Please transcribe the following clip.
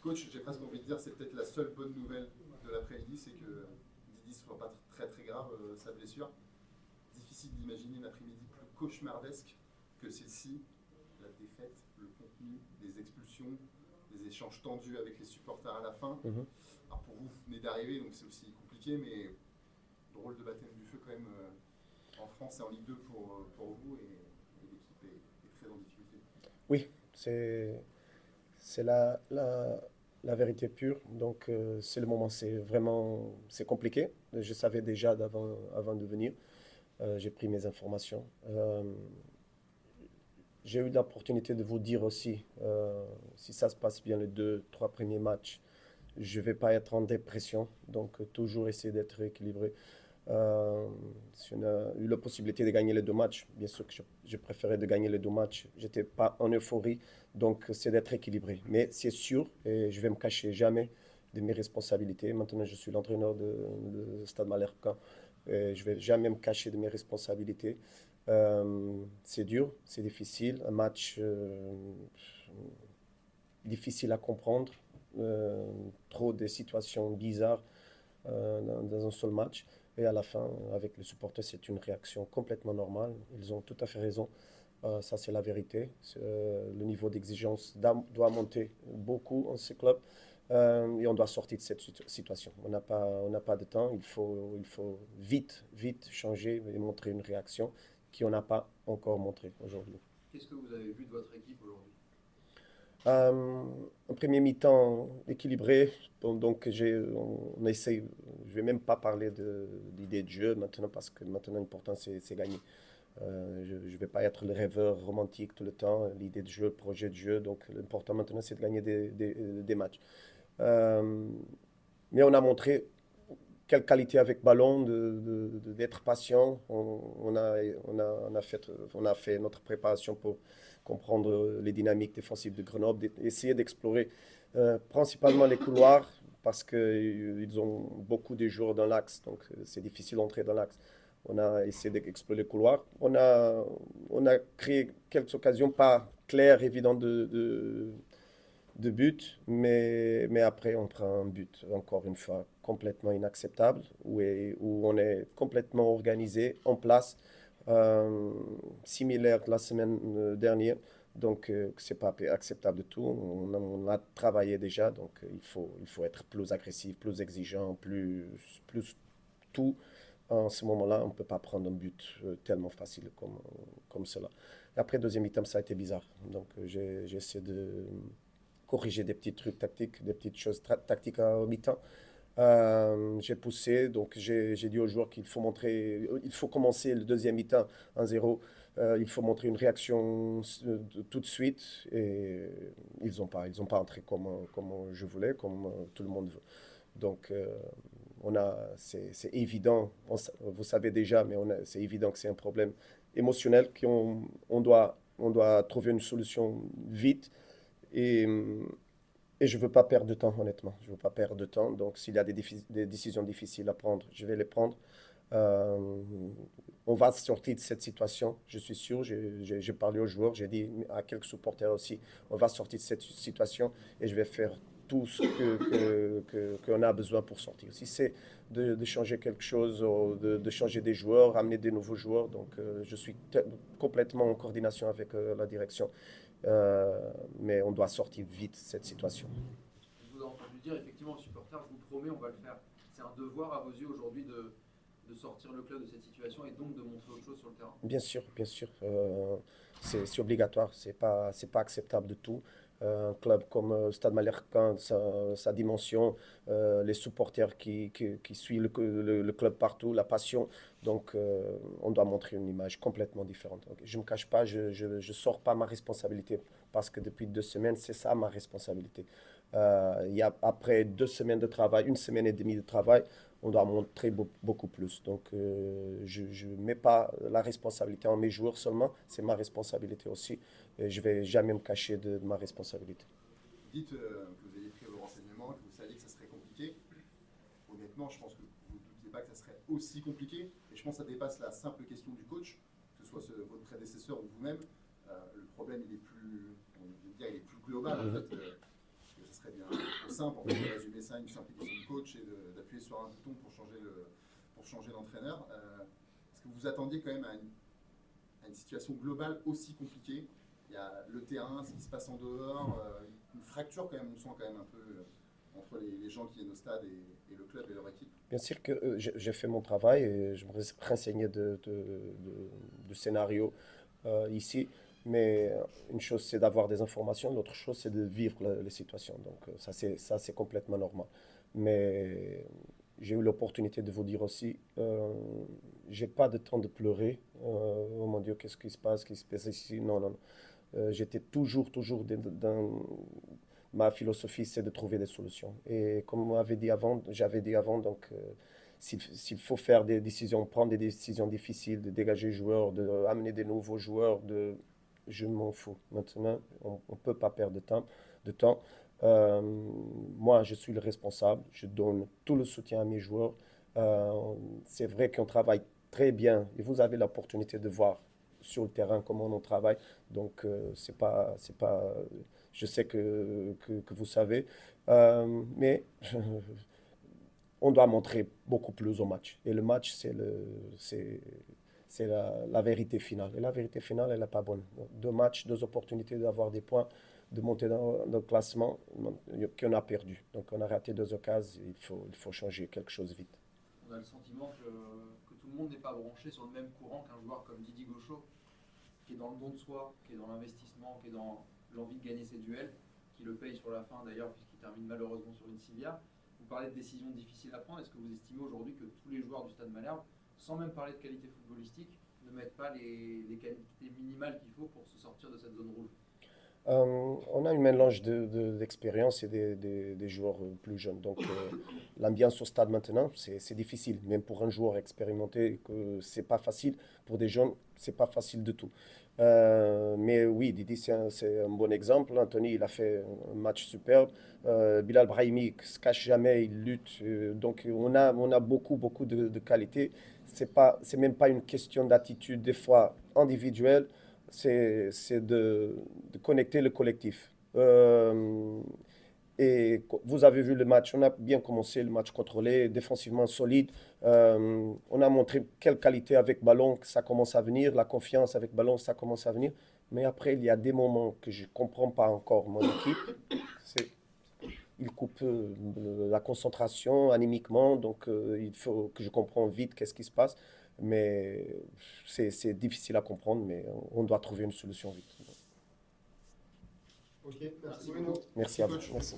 Coach, j'ai presque envie de dire, c'est peut-être la seule bonne nouvelle de l'après-midi, c'est que Didi ne soit pas très très grave sa blessure. Difficile d'imaginer une après-midi plus cauchemardesque que celle-ci. La défaite, le contenu, les expulsions, les échanges tendus avec les supporters à la fin. Alors pour vous, vous venez d'arriver, donc c'est aussi compliqué, mais drôle de baptême du feu quand même en France et en Ligue 2 pour vous, et l'équipe est très en difficulté. Oui, c'est la vérité pure. Donc, c'est le moment, c'est compliqué. Je savais déjà avant de venir. J'ai pris mes informations. J'ai eu l'opportunité de vous dire aussi, si ça se passe bien les deux, trois premiers matchs, je ne vais pas être en dépression. Donc, toujours essayer d'être équilibré. Si on a eu la possibilité de gagner les deux matchs, bien sûr que je préférais de gagner les deux matchs. Je n'étais pas en euphorie, donc c'est d'être équilibré. Mais c'est sûr, et je vais me cacher jamais de mes responsabilités. Maintenant, je suis l'entraîneur de Stade Malherbe. Et je ne vais jamais me cacher de mes responsabilités. C'est dur, c'est difficile. Un match difficile à comprendre. Trop de situations bizarres dans un seul match. Et à la fin, avec les supporters, c'est une réaction complètement normale. Ils ont tout à fait raison. Ça, c'est la vérité. Le niveau d'exigence doit monter beaucoup en ce club. Et on doit sortir de cette situation. On n'a pas de temps. Il faut vite, vite changer et montrer une réaction qu'on n'a pas encore montrée aujourd'hui. Qu'est-ce que vous avez vu de votre équipe aujourd'hui? Un premier mi-temps équilibré, donc on essaye, je ne vais même pas parler d'idée de jeu maintenant parce que maintenant l'important c'est gagner. Je ne vais pas être le rêveur romantique tout le temps, l'idée de jeu, le projet de jeu, donc l'important maintenant c'est de gagner des matchs. Mais on a montré quelle qualité avec ballon, d'être patient. On a fait notre préparation pour comprendre les dynamiques défensives de Grenoble, essayer d'explorer principalement les couloirs parce qu'ils ont beaucoup de joueurs dans l'axe, donc c'est difficile d'entrer dans l'axe. On a essayé d'explorer les couloirs. On a créé quelques occasions pas claires, évidentes de but, mais après on prend un but, encore une fois, complètement inacceptable, où on est complètement organisé, en place, similaire la semaine dernière. Donc, c'est pas acceptable du tout. On a travaillé déjà, donc il faut être plus agressif, plus exigeant, plus tout. En ce moment-là, on ne peut pas prendre un but tellement facile comme cela. Et après, deuxième item, ça a été bizarre. Donc, j'ai essayé de corriger des petits trucs tactiques, des petites choses tactiques au mi-temps. J'ai poussé, donc j'ai dit aux joueurs qu'il faut montrer, il faut commencer le deuxième mi-temps 1-0. Il faut montrer une réaction tout de suite. Et ils n'ont pas entré comme je voulais, comme tout le monde veut. Donc, c'est évident, vous savez déjà, mais c'est évident que c'est un problème émotionnel on doit trouver une solution vite. Et, et je ne veux pas perdre de temps, honnêtement. Je ne veux pas perdre de temps. Donc, s'il y a des décisions difficiles à prendre, je vais les prendre. Euh, on va sortir de cette situation, je suis sûr. J'ai parlé aux joueurs, j'ai dit à quelques supporters aussi, on va sortir de cette situation et je vais faire tout ce qu'on a besoin pour sortir. Si c'est de changer quelque chose, de changer des joueurs, ramener des nouveaux joueurs, donc je suis complètement en coordination avec la direction. Mais on doit sortir vite de cette situation. Je vous ai entendu dire, effectivement, le supporter, je vous promets, on va le faire. C'est un devoir à vos yeux aujourd'hui de sortir le club de cette situation et donc de montrer autre chose sur le terrain. Bien sûr, bien sûr. C'est obligatoire, c'est pas acceptable de tout. Un club comme Stade Malherbe, sa dimension, les supporters qui suivent le club partout, la passion. Donc, on doit montrer une image complètement différente. Donc, je ne me cache pas, je sors pas ma responsabilité parce que depuis 2 semaines, c'est ça ma responsabilité. Après 2 semaines de travail, une semaine et demie de travail, on doit montrer beaucoup plus. Donc, je ne mets pas la responsabilité en mes joueurs seulement, c'est ma responsabilité aussi. Et je ne vais jamais me cacher de ma responsabilité. Vous dites que vous aviez pris vos renseignements, que vous saviez que ça serait compliqué. Honnêtement, je pense que vous ne doutiez pas que ça serait aussi compliqué. Et je pense que ça dépasse la simple question du coach, que ce soit votre prédécesseur ou vous-même. Le problème, il est plus global, en fait. Ça serait bien simple, en fait, de résumer ça, une simple question de coach et d'appuyer sur un bouton pour changer l'entraîneur. Est-ce que vous vous attendiez quand même à une situation globale aussi compliquée? Il y a le terrain, ce qui se passe en dehors, une fracture quand même, on sent quand même un peu entre les gens qui viennent au stade et le club et leur équipe. Bien sûr que j'ai fait mon travail et je me renseignais de scénarios ici. Mais une chose, c'est d'avoir des informations, l'autre chose, c'est de vivre les situations. Donc ça, c'est complètement normal. Mais j'ai eu l'opportunité de vous dire aussi, j'ai pas de temps de pleurer. Oh mon Dieu, qu'est-ce qui se passe, qu'est-ce qui se passe ici? Non, non, non. J'étais toujours dans ma philosophie, c'est de trouver des solutions. Et comme j'avais dit avant, donc s'il faut faire des décisions, prendre des décisions difficiles, de dégager les joueurs, d'amener des nouveaux joueurs, je m'en fous. Maintenant, on ne peut pas perdre de temps. Euh, Moi, je suis le responsable. Je donne tout le soutien à mes joueurs. Euh, c'est vrai qu'on travaille très bien et vous avez l'opportunité de voir sur le terrain comment on travaille. Donc, je sais que vous savez, mais on doit montrer beaucoup plus au match. Et le match, c'est la vérité finale. Et la vérité finale, elle n'est pas bonne. Donc, 2 matchs, 2 opportunités d'avoir des points, de monter dans le classement qu'on a perdu. Donc, on a raté 2 occasions. Il faut changer quelque chose vite. On a le sentiment que tout le monde n'est pas branché sur le même courant qu'un joueur comme Didier Gaucho, qui est dans le don de soi, qui est dans l'investissement, qui est dans l'envie de gagner ses duels, qui le paye sur la fin d'ailleurs, puisqu'il termine malheureusement sur une civière. Vous parlez de décisions difficiles à prendre. Est-ce que vous estimez aujourd'hui que tous les joueurs du Stade Malherbe, sans même parler de qualité footballistique, ne mettent pas les qualités minimales qu'il faut pour se sortir de cette zone rouge? On a un mélange d'expérience et des joueurs plus jeunes. Donc, l'ambiance au stade maintenant, c'est difficile. Même pour un joueur expérimenté, que c'est pas facile. Pour des jeunes, c'est pas facile du tout. Mais oui, Didi, c'est un bon exemple. Anthony, il a fait un match superbe. Bilal Brahimi ne se cache jamais, il lutte. Donc, on a beaucoup de qualité. C'est même pas une question d'attitude, des fois individuelle. C'est de connecter le collectif. Et vous avez vu le match, on a bien commencé le match contrôlé, défensivement solide. On a montré quelle qualité avec ballon, que ça commence à venir, la confiance avec ballon, ça commence à venir. Mais après, il y a des moments que je ne comprends pas encore mon équipe. C'est, il coupe la concentration anémiquement, donc il faut que je comprenne vite qu'est-ce qui se passe. Mais c'est difficile à comprendre, mais on doit trouver une solution vite. Ok, merci Merci Bruno. Merci à vous. Coach. Merci.